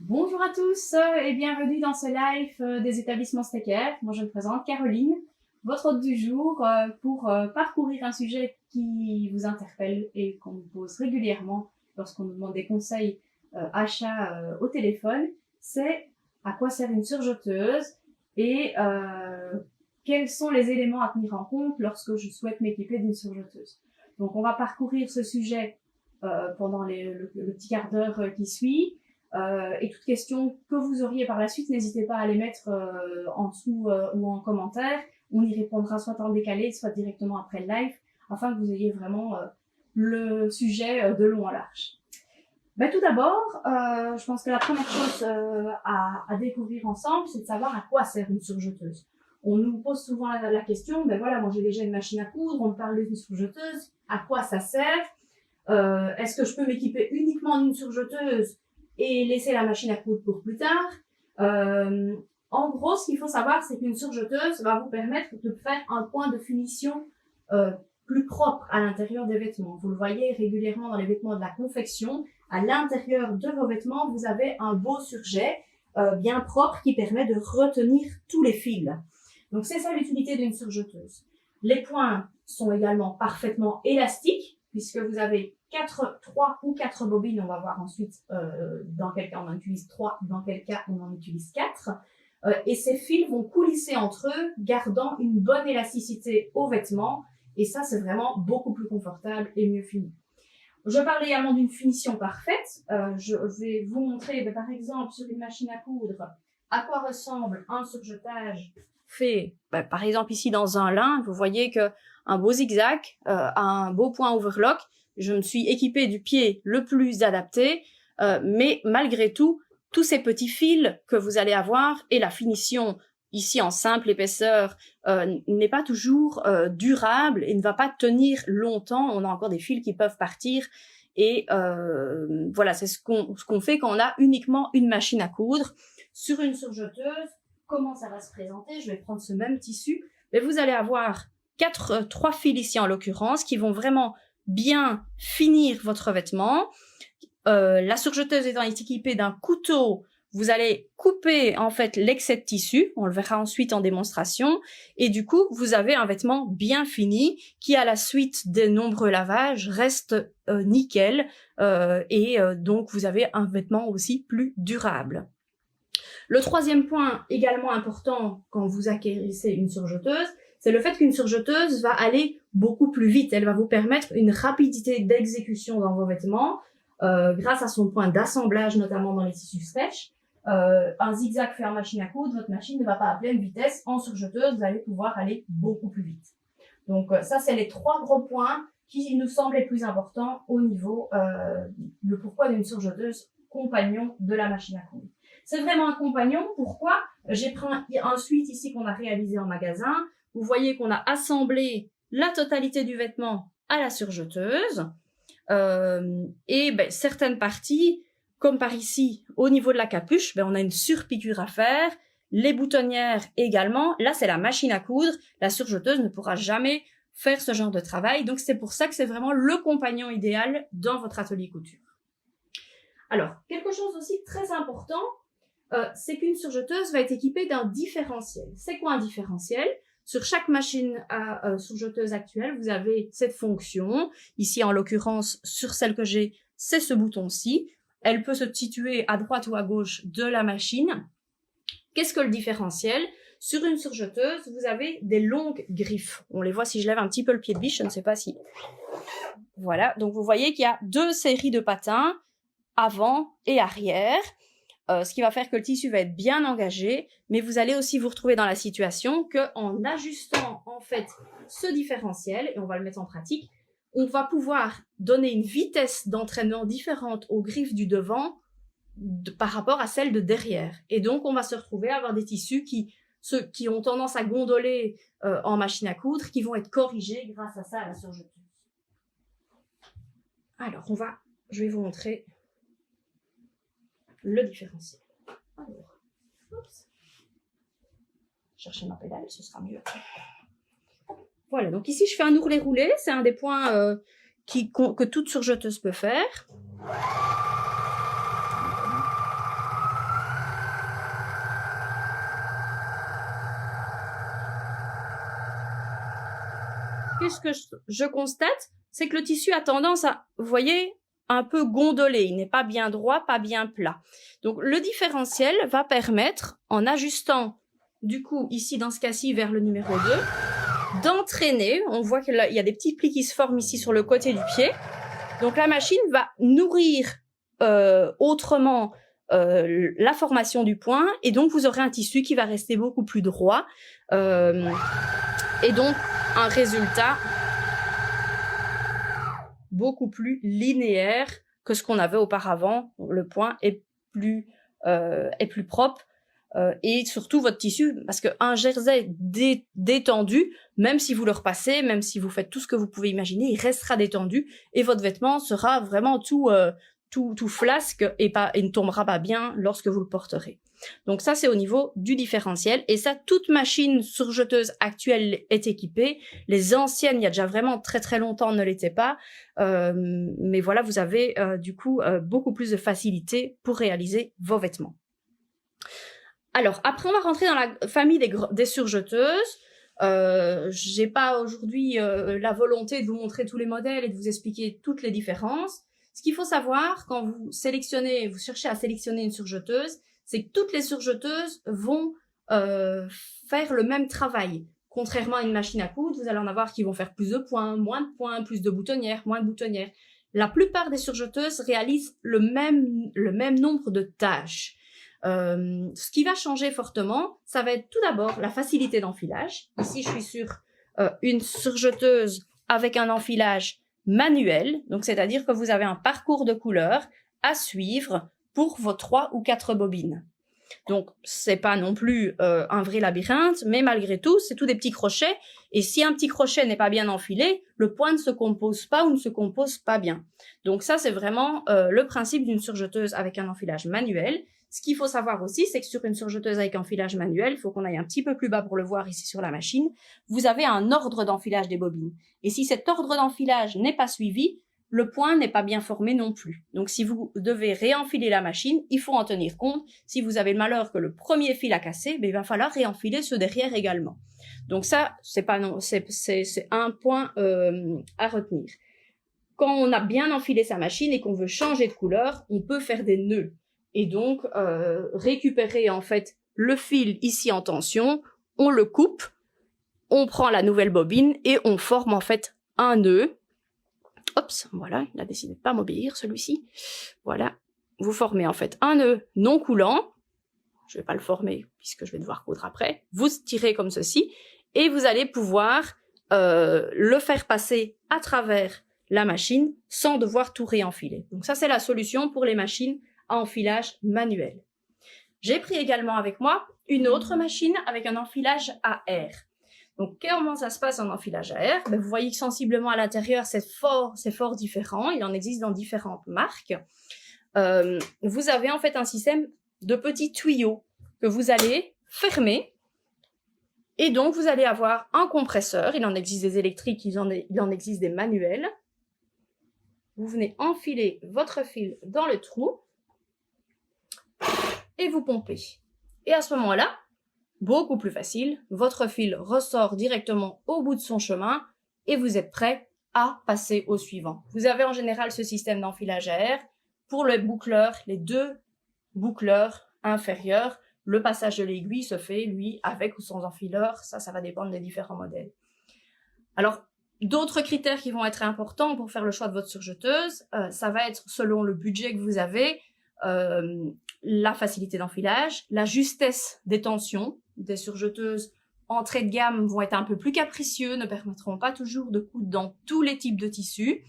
Bonjour à tous et bienvenue dans ce live des établissements Stecker. Moi je me présente Caroline, votre hôte du jour pour parcourir un sujet qui vous interpelle et qu'on nous pose régulièrement lorsqu'on nous demande des conseils achats au téléphone. C'est à quoi sert une surjeteuse et quels sont les éléments à tenir en compte lorsque je souhaite m'équiper d'une surjeteuse. Donc on va parcourir ce sujet pendant le petit quart d'heure qui suit. Et toute question que vous auriez par la suite, n'hésitez pas à les mettre en dessous ou en commentaire. On y répondra soit en décalé, soit directement après le live, afin que vous ayez vraiment le sujet de long en large. Ben, tout d'abord, je pense que la première chose à découvrir ensemble, c'est de savoir à quoi sert une surjeteuse. On nous pose souvent la question, ben voilà, moi j'ai déjà une machine à coudre, on me parle d'une surjeteuse, à quoi ça sert? Est-ce que je peux m'équiper uniquement d'une surjeteuse et laisser la machine à coudre pour plus tard? En gros, ce qu'il faut savoir, c'est qu'une surjeteuse va vous permettre de faire un point de finition plus propre à l'intérieur des vêtements. Vous le voyez régulièrement dans les vêtements de la confection. À l'intérieur de vos vêtements, vous avez un beau surjet bien propre qui permet de retenir tous les fils. Donc, c'est ça l'utilité d'une surjeteuse. Les points sont également parfaitement élastiques puisque vous avez 3 ou 4 bobines, on va voir ensuite dans quel cas on en utilise 3, dans quel cas on en utilise 4. Et ces fils vont coulisser entre eux, gardant une bonne élasticité aux vêtements. Et ça, c'est vraiment beaucoup plus confortable et mieux fini. Je parle également d'une finition parfaite. Je vais vous montrer, par exemple, sur une machine à coudre, à quoi ressemble un surjetage fait, par exemple ici dans un lin. Vous voyez que un beau zigzag, un beau point overlock. Je me suis équipée du pied le plus adapté, mais malgré tout, tous ces petits fils que vous allez avoir et la finition ici en simple épaisseur n'est pas toujours durable et ne va pas tenir longtemps. On a encore des fils qui peuvent partir et voilà, c'est ce qu'on fait quand on a uniquement une machine à coudre. Sur une surjeteuse, comment ça va se présenter? Je vais prendre ce même tissu, mais vous allez avoir 3 fils ici en l'occurrence qui vont vraiment bien finir votre vêtement. La surjeteuse étant équipée d'un couteau, vous allez couper en fait l'excès de tissu, on le verra ensuite en démonstration, et du coup vous avez un vêtement bien fini qui à la suite des nombreux lavages reste nickel et donc vous avez un vêtement aussi plus durable. Le troisième point également important quand vous acquérissez une surjeteuse, c'est le fait qu'une surjeteuse va aller beaucoup plus vite. Elle va vous permettre une rapidité d'exécution dans vos vêtements grâce à son point d'assemblage, notamment dans les tissus stretch. Un zigzag fait en machine à coudre, votre machine ne va pas à pleine vitesse. En surjeteuse, vous allez pouvoir aller beaucoup plus vite. Donc ça, c'est les 3 gros points qui nous semblent les plus importants au niveau le pourquoi d'une surjeteuse compagnon de la machine à coudre. C'est vraiment un compagnon. Pourquoi? J'ai pris un suite ici qu'on a réalisé en magasin. Vous voyez qu'on a assemblé la totalité du vêtement à la surjeteuse. Et certaines parties, comme par ici, au niveau de la capuche, on a une surpiqûre à faire. Les boutonnières également. Là, c'est la machine à coudre. La surjeteuse ne pourra jamais faire ce genre de travail. Donc, c'est pour ça que c'est vraiment le compagnon idéal dans votre atelier couture. Alors, quelque chose aussi très important, c'est qu'une surjeteuse va être équipée d'un différentiel. C'est quoi un différentiel? Sur chaque machine à surjeteuse actuelle, vous avez cette fonction. Ici, en l'occurrence, sur celle que j'ai, c'est ce bouton-ci. Elle peut se situer à droite ou à gauche de la machine. Qu'est-ce que le différentiel? Sur une surjeteuse, vous avez des longues griffes. On les voit si je lève un petit peu le pied de biche, je ne sais pas si... Voilà, donc vous voyez qu'il y a 2 séries de patins, avant et arrière. Ce qui va faire que le tissu va être bien engagé, mais vous allez aussi vous retrouver dans la situation qu'en ajustant en fait ce différentiel, et on va le mettre en pratique, on va pouvoir donner une vitesse d'entraînement différente aux griffes du devant par rapport à celle de derrière. Et donc on va se retrouver à avoir des tissus qui ont tendance à gondoler en machine à coudre, qui vont être corrigés grâce à ça à la surjeteuse. Alors je vais vous montrer le différentiel. Alors, oups. Chercher ma pédale, ce sera mieux. Voilà, donc ici je fais un ourlet roulé, c'est un des points que toute surjeteuse peut faire. qu'est-ce que je constate? C'est que le tissu a tendance à, vous voyez, un peu gondoler. Il n'est pas bien droit, pas bien plat. Donc, le différentiel va permettre, en ajustant, du coup, ici, dans ce cas-ci, vers le numéro 2, d'entraîner. On voit qu'il y a des petits plis qui se forment ici sur le côté du pied. Donc, la machine va nourrir autrement la formation du point, et donc vous aurez un tissu qui va rester beaucoup plus droit, et donc un résultat beaucoup plus linéaire que ce qu'on avait auparavant. Le point est plus propre, et surtout votre tissu, parce qu'un jersey détendu, même si vous le repassez, même si vous faites tout ce que vous pouvez imaginer, il restera détendu et votre vêtement sera vraiment tout flasque et ne tombera pas bien lorsque vous le porterez. Donc ça, c'est au niveau du différentiel, et ça, toute machine surjeteuse actuelle est équipée. Les anciennes, il y a déjà vraiment très très longtemps, ne l'étaient pas, mais voilà, vous avez du coup beaucoup plus de facilité pour réaliser vos vêtements. Alors, après, on va rentrer dans la famille des surjeteuses. J'ai pas aujourd'hui la volonté de vous montrer tous les modèles et de vous expliquer toutes les différences. Ce qu'il faut savoir quand vous cherchez à sélectionner une surjeteuse, c'est que toutes les surjeteuses vont faire le même travail. Contrairement à une machine à coudre, vous allez en avoir qui vont faire plus de points, moins de points, plus de boutonnières, moins de boutonnières. La plupart des surjeteuses réalisent le même nombre de tâches. Ce qui va changer fortement, ça va être tout d'abord la facilité d'enfilage. Ici, je suis sur une surjeteuse avec un enfilage manuel, donc c'est-à-dire que vous avez un parcours de couleurs à suivre pour vos 3 ou 4 bobines. Donc, c'est pas non plus un vrai labyrinthe, mais malgré tout, c'est tout des petits crochets, et si un petit crochet n'est pas bien enfilé, le point ne se compose pas ou ne se compose pas bien. Donc ça, c'est vraiment le principe d'une surjeteuse avec un enfilage manuel. Ce qu'il faut savoir aussi, c'est que sur une surjeteuse avec enfilage manuel, il faut qu'on aille un petit peu plus bas pour le voir ici sur la machine, vous avez un ordre d'enfilage des bobines. Et si cet ordre d'enfilage n'est pas suivi, le point n'est pas bien formé non plus. Donc si vous devez réenfiler la machine, il faut en tenir compte. Si vous avez le malheur que le premier fil a cassé, il va falloir réenfiler ceux derrière également. Donc ça, c'est un point à retenir. Quand on a bien enfilé sa machine et qu'on veut changer de couleur, on peut faire des nœuds. Et donc, récupérer en fait le fil ici en tension, on le coupe, on prend la nouvelle bobine et on forme en fait un nœud. Oups, voilà, il a décidé de pas m'obéir celui-ci. Voilà, vous formez en fait un nœud non coulant. Je vais pas le former puisque je vais devoir coudre après. Vous tirez comme ceci et vous allez pouvoir le faire passer à travers la machine sans devoir tout réenfiler. Donc ça, c'est la solution pour les machines à enfilage manuel. J'ai pris également avec moi une autre machine avec un enfilage à air. Donc, comment ça se passe en enfilage à air? Vous voyez que sensiblement à l'intérieur, c'est fort différent. Il en existe dans différentes marques. Vous avez en fait un système de petits tuyaux que vous allez fermer. Et donc, vous allez avoir un compresseur. Il en existe des électriques, il en existe des manuels. Vous venez enfiler votre fil dans le trou et vous pompez. Et à ce moment-là, beaucoup plus facile, votre fil ressort directement au bout de son chemin et vous êtes prêt à passer au suivant. Vous avez en général ce système d'enfilage à air. Pour le boucleur, les 2 boucleurs inférieurs, le passage de l'aiguille se fait, lui, avec ou sans enfileur. Ça va dépendre des différents modèles. Alors, d'autres critères qui vont être importants pour faire le choix de votre surjeteuse, ça va être selon le budget que vous avez, la facilité d'enfilage, la justesse des tensions. Des surjeteuses entrée de gamme vont être un peu plus capricieux, ne permettront pas toujours de coudre dans tous les types de tissus.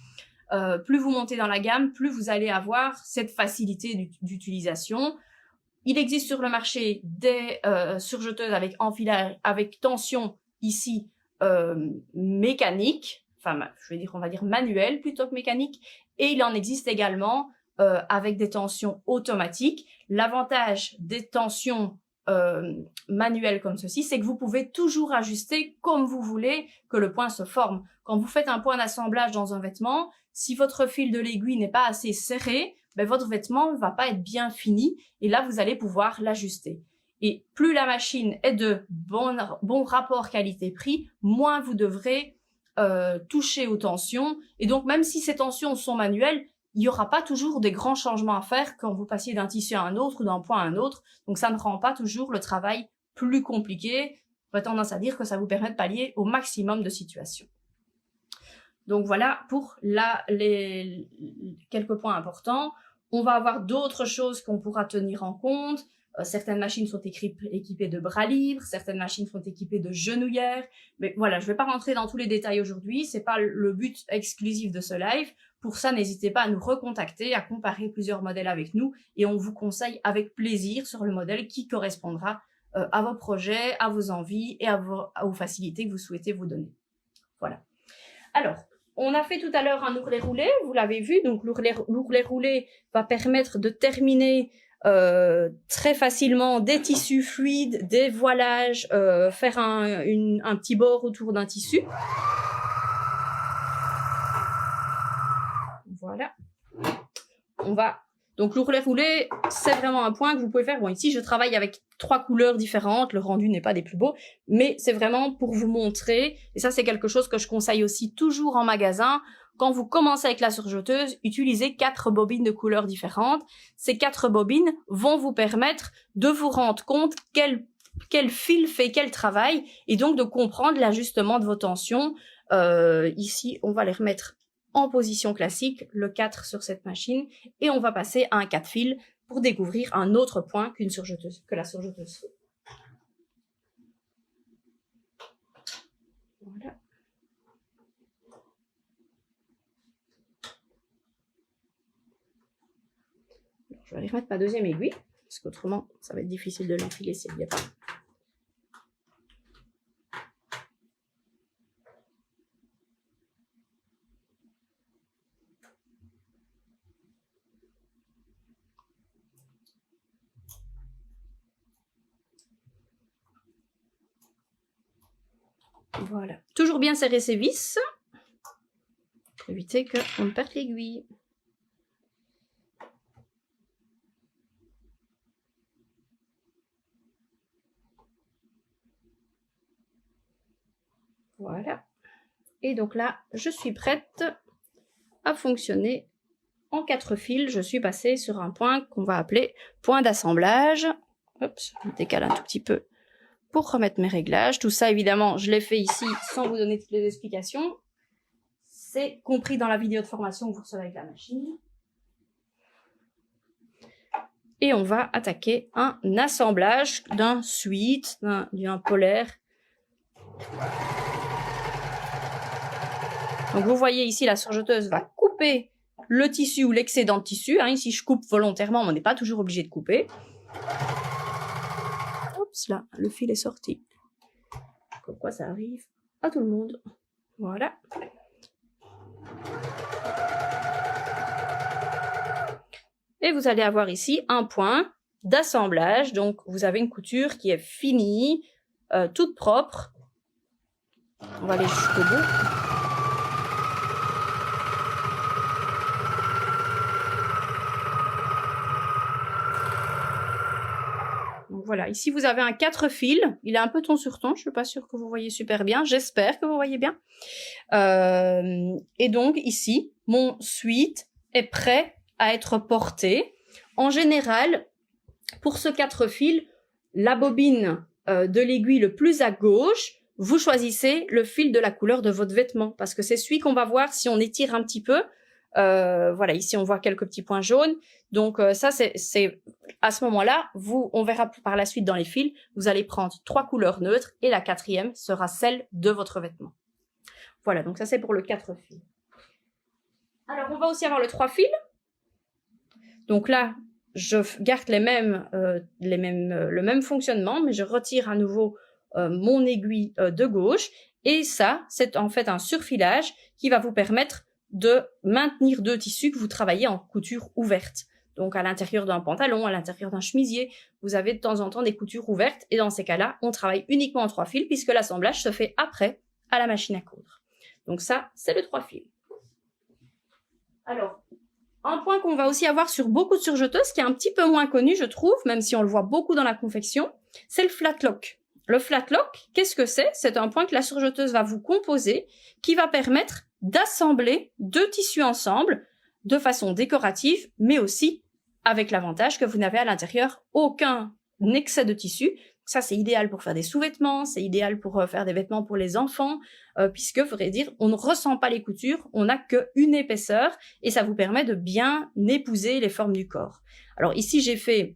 Plus vous montez dans la gamme, plus vous allez avoir cette facilité d'utilisation. Il existe sur le marché des surjeteuses avec enfilage, avec tension ici mécanique, enfin on va dire manuelle plutôt que mécanique, et il en existe également avec des tensions automatiques. L'avantage des tensions manuelles comme ceci, c'est que vous pouvez toujours ajuster comme vous voulez que le point se forme. Quand vous faites un point d'assemblage dans un vêtement, si votre fil de l'aiguille n'est pas assez serré, votre vêtement ne va pas être bien fini et là vous allez pouvoir l'ajuster. Et plus la machine est de bon rapport qualité-prix, moins vous devrez toucher aux tensions. Et donc, même si ces tensions sont manuelles, il n'y aura pas toujours des grands changements à faire quand vous passiez d'un tissu à un autre ou d'un point à un autre. Donc, ça ne rend pas toujours le travail plus compliqué. J'aurais tendance à dire que ça vous permet de pallier au maximum de situations. Donc, voilà pour les quelques points importants. On va avoir d'autres choses qu'on pourra tenir en compte. Certaines machines sont équipées de bras libres, certaines machines sont équipées de genouillères. Mais voilà, je ne vais pas rentrer dans tous les détails aujourd'hui. C'est pas le but exclusif de ce live. Pour ça, n'hésitez pas à nous recontacter, à comparer plusieurs modèles avec nous et on vous conseille avec plaisir sur le modèle qui correspondra à vos projets, à vos envies et à vos facilités que vous souhaitez vous donner. Voilà. Alors, on a fait tout à l'heure un ourlet-roulé, vous l'avez vu. Donc, l'ourlet-roulé va permettre de terminer très facilement des tissus fluides, des voilages, faire un petit bord autour d'un tissu. Voilà. Donc l'ourlet roulé, c'est vraiment un point que vous pouvez faire. Bon, ici je travaille avec 3 couleurs différentes, le rendu n'est pas des plus beaux, mais c'est vraiment pour vous montrer, et ça c'est quelque chose que je conseille aussi toujours en magasin. Quand vous commencez avec la surjeteuse, utilisez 4 bobines de couleurs différentes. Ces 4 bobines vont vous permettre de vous rendre compte quel fil fait quel travail, et donc de comprendre l'ajustement de vos tensions. Ici, on va les remettre en position classique, le 4 sur cette machine, et on va passer à un 4 fils pour découvrir un autre point que la surjeteuse fait. Voilà. Alors, je vais aller remettre ma deuxième aiguille, parce qu'autrement, ça va être difficile de l'enfiler si elle n'y a pas. Voilà. Toujours bien serrer ses vis pour éviter qu'on ne perde l'aiguille. Voilà. Et donc là, je suis prête à fonctionner en 4 fils. Je suis passée sur un point qu'on va appeler point d'assemblage. Hop, je décale un tout petit peu pour remettre mes réglages. Tout ça, évidemment, je l'ai fait ici sans vous donner toutes les explications. C'est compris dans la vidéo de formation que vous recevez avec la machine. Et on va attaquer un assemblage d'un suite, d'un polaire. Donc vous voyez ici, la surjeteuse va couper le tissu ou l'excédent de tissu. Ici, je coupe volontairement, mais on n'est pas toujours obligé de couper. Oups, là, le fil est sorti. Comme quoi, ça arrive à tout le monde. Voilà. Et vous allez avoir ici un point d'assemblage. Donc, vous avez une couture qui est finie, toute propre. On va aller jusqu'au bout. Donc voilà, ici vous avez un 4 fils, il est un peu ton sur ton, je suis pas sûre que vous voyez super bien, j'espère que vous voyez bien. Et donc ici, mon suite est prêt à être porté. En général, pour ce 4 fils, la bobine de l'aiguille le plus à gauche, vous choisissez le fil de la couleur de votre vêtement, parce que c'est celui qu'on va voir si on étire un petit peu. Voilà, ici on voit quelques petits points jaunes. Donc ça c'est à ce moment-là, on verra par la suite dans les fils, vous allez prendre 3 couleurs neutres et la 4e sera celle de votre vêtement. Voilà, donc ça c'est pour le 4 fils. Alors on va aussi avoir le 3 fils. Donc là, je garde le même fonctionnement, mais je retire à nouveau mon aiguille de gauche. Et ça, c'est en fait un surfilage qui va vous permettre de maintenir 2 tissus que vous travaillez en couture ouverte. Donc à l'intérieur d'un pantalon, à l'intérieur d'un chemisier, vous avez de temps en temps des coutures ouvertes. Et dans ces cas-là, on travaille uniquement en 3 fils puisque l'assemblage se fait après à la machine à coudre. Donc ça, c'est le 3 fils. Alors, un point qu'on va aussi avoir sur beaucoup de surjeteuses, qui est un petit peu moins connu, je trouve, même si on le voit beaucoup dans la confection, c'est le flat lock. le flat lock, qu'est-ce que c'est? C'est un point que la surjeteuse va vous composer qui va permettre d'assembler deux tissus ensemble de façon décorative, mais aussi avec l'avantage que vous n'avez à l'intérieur aucun excès de tissu. Ça, c'est idéal pour faire des sous-vêtements, c'est idéal pour faire des vêtements pour les enfants, puisque, faudrait dire, on ne ressent pas les coutures, on n'a qu'une épaisseur, et ça vous permet de bien épouser les formes du corps. Alors ici, j'ai fait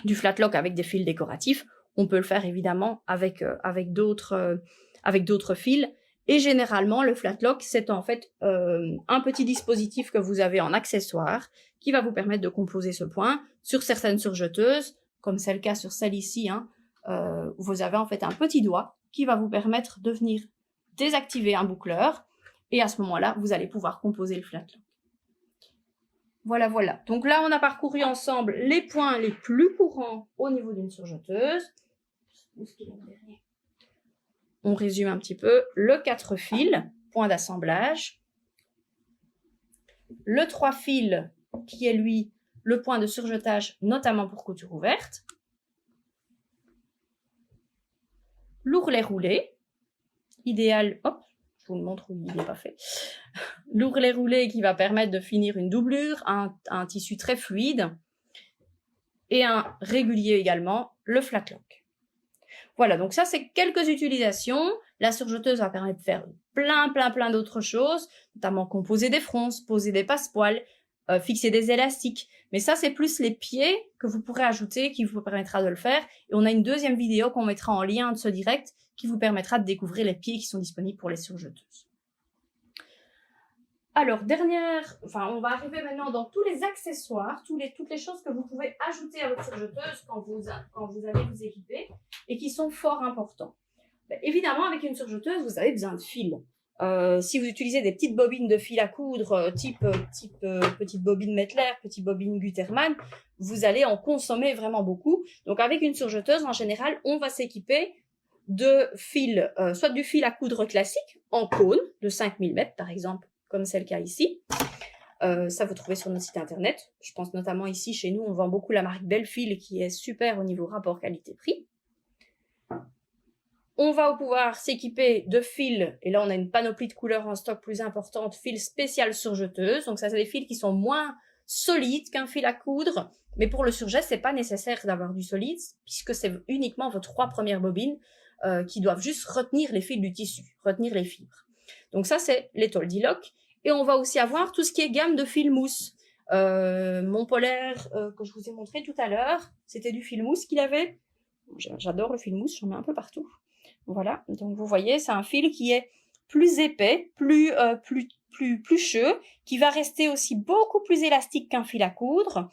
du flat lock avec des fils décoratifs. On peut le faire évidemment avec d'autres fils. Et généralement, le flat lock, c'est en fait un petit dispositif que vous avez en accessoire qui va vous permettre de composer ce point. Sur certaines surjeteuses, comme c'est le cas sur celle ici, vous avez en fait un petit doigt qui va vous permettre de venir désactiver un boucleur. Et à ce moment-là, vous allez pouvoir composer le flat lock. Voilà, voilà. Donc là, on a parcouru ensemble les points les plus courants au niveau d'une surjeteuse. On résume un petit peu. Le 4 fils, point d'assemblage. Le 3 fils, qui est lui le point de surjetage, notamment pour couture ouverte. L'ourlet roulé, idéal, hop, je vous le montre où il n'est pas fait. L'ourlet roulé qui va permettre de finir une doublure, un tissu très fluide, et un régulier également, le flat lock. Voilà, donc ça c'est quelques utilisations. La surjeteuse va permettre de faire plein d'autres choses, notamment composer des fronces, poser des passepoils, fixer des élastiques. Mais ça c'est plus les pieds que vous pourrez ajouter qui vous permettra de le faire. Et on a une deuxième vidéo qu'on mettra en lien de ce direct qui vous permettra de découvrir les pieds qui sont disponibles pour les surjeteuses. Alors, on va arriver maintenant dans tous les accessoires, toutes les choses que vous pouvez ajouter à votre surjeteuse quand vous allez vous équiper et qui sont fort importants. Évidemment, avec une surjeteuse, vous avez besoin de fils. Si vous utilisez des petites bobines de fil à coudre, type petite bobine Mettler, petite bobine Gutermann, vous allez en consommer vraiment beaucoup. Donc, avec une surjeteuse, en général, on va s'équiper de fils, soit du fil à coudre classique, en cône, de 5 mm par exemple, comme c'est le cas ici. Ça, vous trouvez sur notre site internet. Je pense notamment ici, chez nous, on vend beaucoup la marque Bellefil, qui est super au niveau rapport qualité-prix. On va pouvoir s'équiper de fils, et là on a une panoplie de couleurs en stock plus importante, fils spécial surjeteuse. Donc ça, c'est des fils qui sont moins solides qu'un fil à coudre, mais pour le surjet, c'est pas nécessaire d'avoir du solide, puisque c'est uniquement vos 3 premières bobines qui doivent juste retenir les fils du tissu, retenir les fibres. Donc ça, c'est les Toldilock. Et on va aussi avoir tout ce qui est gamme de fil mousse. Mon polaire que je vous ai montré tout à l'heure, c'était du fil mousse qu'il avait. J'adore le fil mousse, j'en mets un peu partout. Voilà, donc vous voyez, c'est un fil qui est plus épais, plus plucheux, qui va rester aussi beaucoup plus élastique qu'un fil à coudre.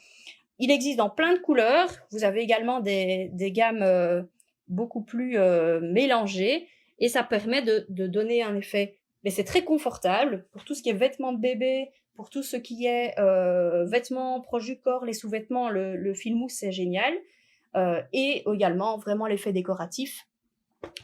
Il existe dans plein de couleurs. Vous avez également des gammes beaucoup plus mélangées, et ça permet de donner un effet. Mais c'est très confortable pour tout ce qui est vêtements de bébé, pour tout ce qui est vêtements proches du corps, les sous-vêtements, le fil mousse, c'est génial. Et également vraiment l'effet décoratif,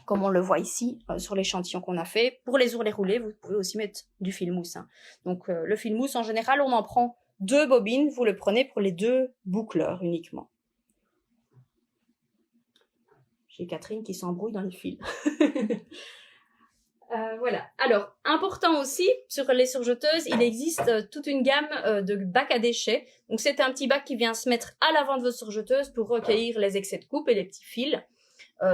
comme on le voit ici sur l'échantillon qu'on a fait. Pour les ourlets roulés, vous pouvez aussi mettre du fil mousse. Donc le fil mousse, en général, on en prend 2 bobines. Vous le prenez pour les 2 boucleurs uniquement. J'ai Catherine qui s'embrouille dans les fils. Voilà. Alors, important aussi, sur les surjeteuses, il existe toute une gamme de bacs à déchets. Donc, c'est un petit bac qui vient se mettre à l'avant de votre surjeteuse pour recueillir les excès de coupe et les petits fils.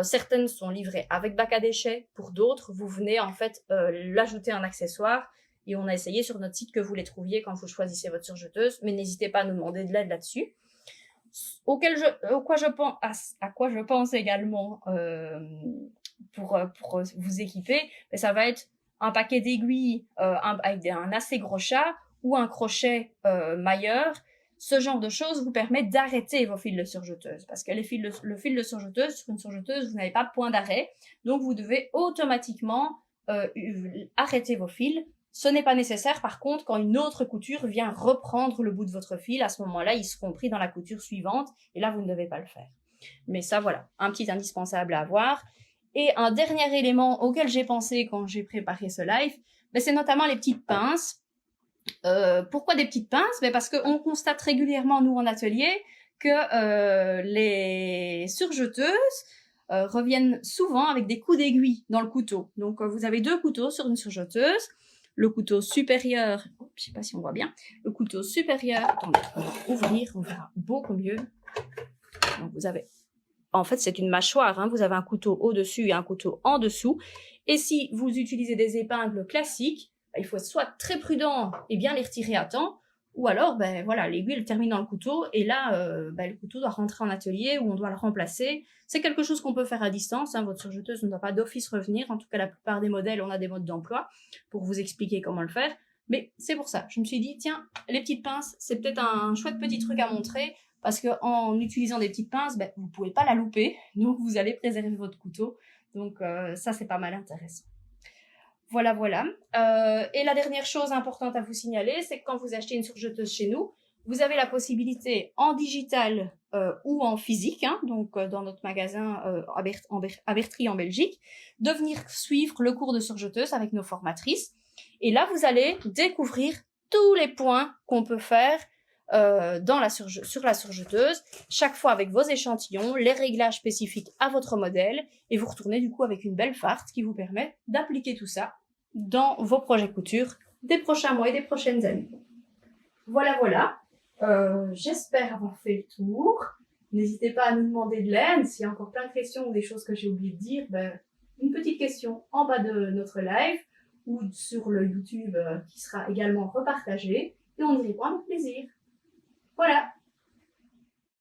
Certaines sont livrées avec bac à déchets. Pour d'autres, vous venez en fait l'ajouter en accessoire. Et on a essayé sur notre site que vous les trouviez quand vous choisissez votre surjeteuse. Mais n'hésitez pas à nous demander de l'aide là-dessus. À quoi je pense également pour vous équiper, mais ça va être un paquet d'aiguilles avec un assez gros chat ou un crochet mailleur. Ce genre de choses vous permet d'arrêter vos fils de surjeteuse, parce que le fil de surjeteuse, sur une surjeteuse, vous n'avez pas de point d'arrêt, donc vous devez automatiquement arrêter vos fils. Ce n'est pas nécessaire, par contre, quand une autre couture vient reprendre le bout de votre fil, à ce moment-là, ils seront pris dans la couture suivante, et là, vous ne devez pas le faire. Mais ça, voilà, un petit indispensable à avoir. Et un dernier élément auquel j'ai pensé quand j'ai préparé ce live, c'est notamment les petites pinces. Pourquoi des petites pinces? Parce qu'on constate régulièrement, nous, en atelier, que les surjeteuses reviennent souvent avec des coups d'aiguille dans le couteau. Donc vous avez 2 couteaux sur une surjeteuse. Le couteau supérieur, je sais pas si on voit bien, le couteau supérieur, attendez, on va ouvrir, on verra beaucoup mieux. Donc vous avez, en fait c'est une mâchoire, hein, vous avez un couteau au-dessus et un couteau en dessous. Et si vous utilisez des épingles classiques, il faut être soit très prudent et bien les retirer à temps, ou alors, voilà, l'aiguille termine dans le couteau, et là, le couteau doit rentrer en atelier, ou on doit le remplacer. C'est quelque chose qu'on peut faire à distance, hein, votre surjeteuse ne doit pas d'office revenir, en tout cas la plupart des modèles, on a des modes d'emploi pour vous expliquer comment le faire. Mais c'est pour ça, je me suis dit, tiens, les petites pinces, c'est peut-être un chouette petit truc à montrer, parce qu'en utilisant des petites pinces, vous ne pouvez pas la louper, donc vous allez préserver votre couteau. Donc ça, c'est pas mal intéressant. Voilà. Et la dernière chose importante à vous signaler, c'est que quand vous achetez une surjeteuse chez nous, vous avez la possibilité en digital ou en physique, hein, donc dans notre magasin à Bertry en Belgique, de venir suivre le cours de surjeteuse avec nos formatrices. Et là, vous allez découvrir tous les points qu'on peut faire sur la surjeteuse, chaque fois avec vos échantillons, les réglages spécifiques à votre modèle, et vous retournez du coup avec une belle farte qui vous permet d'appliquer tout ça dans vos projets couture des prochains mois et des prochaines années. Voilà. J'espère avoir fait le tour. N'hésitez pas à nous demander de l'aide. S'il y a encore plein de questions ou des choses que j'ai oublié de dire, une petite question en bas de notre live ou sur le YouTube qui sera également repartagé, et on y répond avec plaisir. Voilà.